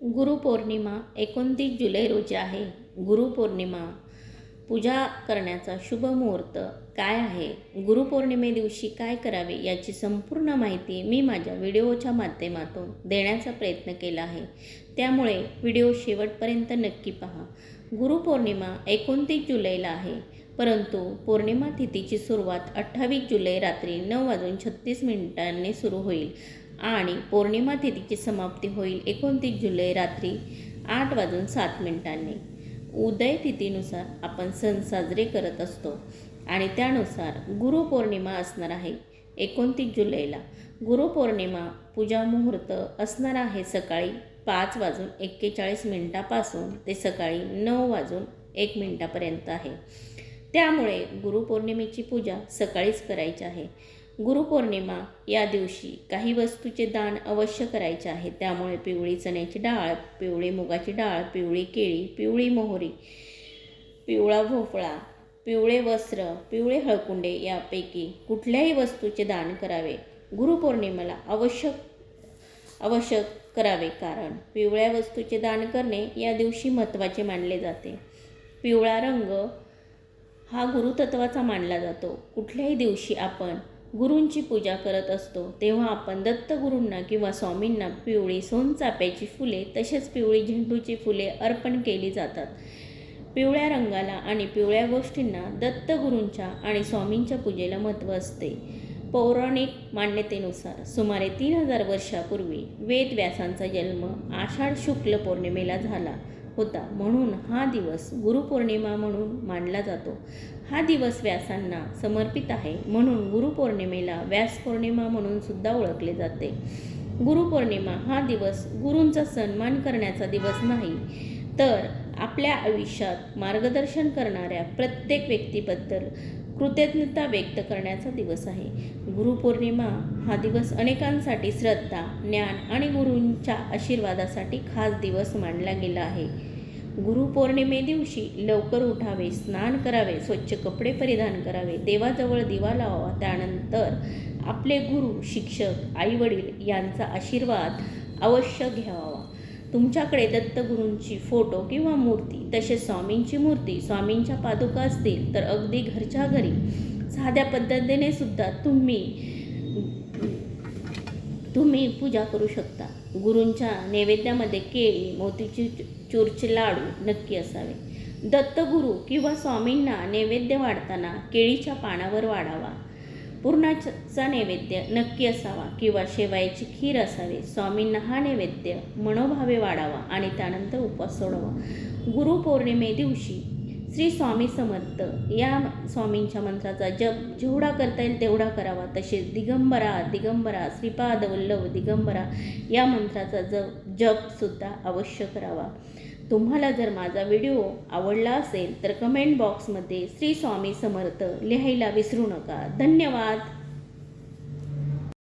गुरुपौर्णिमा 29 जुलै रोजी आहे. गुरुपौर्णिमा पूजा करण्याचा शुभ मुहूर्त काय आहे, गुरुपौर्णिमेदिवशी काय करावे याची संपूर्ण माहिती मी माझ्या व्हिडिओच्या माध्यमातून देण्याचा प्रयत्न केला आहे. त्यामुळे व्हिडिओ शेवटपर्यंत नक्की पहा. गुरुपौर्णिमा 29 जुलैला आहे, परंतु पौर्णिमा तिथीची सुरुवात 28 जुलै रात्री 9:36 सुरू होईल आणि पौर्णिमा तिथीची समाप्ती होईल 29 जुलै रात्री 8:07. उदय तिथीनुसार आपण सण साजरे करत असतो आणि त्यानुसार गुरुपौर्णिमा असणार आहे 29 जुलैला. गुरुपौर्णिमा पूजा मुहूर्त असणार आहे सकाळी 5:41 पासून ते सकाळी 9:01 आहे. त्यामुळे गुरुपौर्णिमेची पूजा सकाळीच करायची आहे. गुरुपौर्णिमा या दिवशी काही वस्तूचे दान अवश्य करायचे आहे. त्यामुळे पिवळी चण्याची डाळ, पिवळी मुगाची डाळ, पिवळी केळी, पिवळी मोहरी, पिवळा भोपळा, पिवळे वस्त्र, पिवळे हळकुंडे यापैकी कुठल्याही वस्तूचे दान करावे. गुरुपौर्णिमेला आवश्यक करावे, कारण पिवळ्या वस्तूचे दान करणे या दिवशी महत्त्वाचे मानले जाते. पिवळा रंग हा गुरुतत्वाचा मानला जातो. कुठल्याही दिवशी आपण गुरूंची पूजा करत असतो तेव्हा आपण दत्तगुरूंना किंवा स्वामींना पिवळी सोनचाफ्याची फुले तसेच पिवळी झेंडूची फुले अर्पण केली जातात. पिवळ्या रंगाला आणि पिवळ्या गोष्टींना दत्तगुरूंच्या आणि स्वामींच्या पूजेला महत्त्व असते. पौराणिक मान्यतेनुसार सुमारे 3000 वर्षापूर्वी वेदव्यासांचा जन्म आषाढ शुक्ल पौर्णिमेला झाला होता, म्हणून हा दिवस गुरुपौर्णिमा म्हणून मानला जातो. हा दिवस व्यासांना समर्पित आहे, म्हणून गुरुपौर्णिमेला व्यास पौर्णिमा म्हणून सुद्धा ओळखले जाते. गुरुपौर्णिमा हा दिवस गुरूंचा सन्मान करण्याचा दिवस नाही, तर आपल्या आयुष्यात मार्गदर्शन करणाऱ्या प्रत्येक व्यक्तीबद्दल कृतज्ञता व्यक्त करण्याचा दिवस आहे. गुरुपौर्णिमा हा दिवस अनेकांसाठी श्रद्धा, ज्ञान आणि गुरूंच्या आशीर्वादासाठी खास दिवस मानला गेला आहे. गुरुपौर्णिमे दिवशी लवकर उठावे, स्नान करावे, स्वच्छ कपडे परिधान करावे, देवाजवळ दिवा लावावा, त्यानंतर आपले गुरु, शिक्षक, आईवडील यांचा आशीर्वाद अवश्य घ्यावा. तुमच्याकडे दत्तगुरूंची फोटो किंवा मूर्ती तसेच स्वामींची मूर्ती, स्वामींच्या पादुका असतील तर अगदी घरच्या घरी साध्या पद्धतीने सुद्धा तुम्ही पूजा करू शकता. गुरूंच्या नैवेद्यामध्ये केळी, मोतीचूरचे लाडू नक्की असावे. दत्तगुरू किंवा स्वामींना नैवेद्य वाढताना केळीच्या पानावर वाढावा. पुरणाचा नैवेद्य नक्की असावा किंवा शेवयाची खीर असावी. स्वामींना हा नैवेद्य मनोभावे वाढावा आणि त्यानंतर उपवास सोडावा. गुरुपौर्णिमे दिवशी श्री स्वामी समर्थ या स्वामींच्या मंत्राचा जप जेवढा करता येईल तेवढा करावा. तसेच दिगंबरा दिगंबरा श्रीपाद वल्लभ दिगंबरा या मंत्राचा जपसुद्धा अवश्य करावा. तुम्हाला जर माझा व्हिडिओ आवडला असेल तर कमेंट बॉक्समध्ये श्री स्वामी समर्थ लिहायला विसरू नका. धन्यवाद.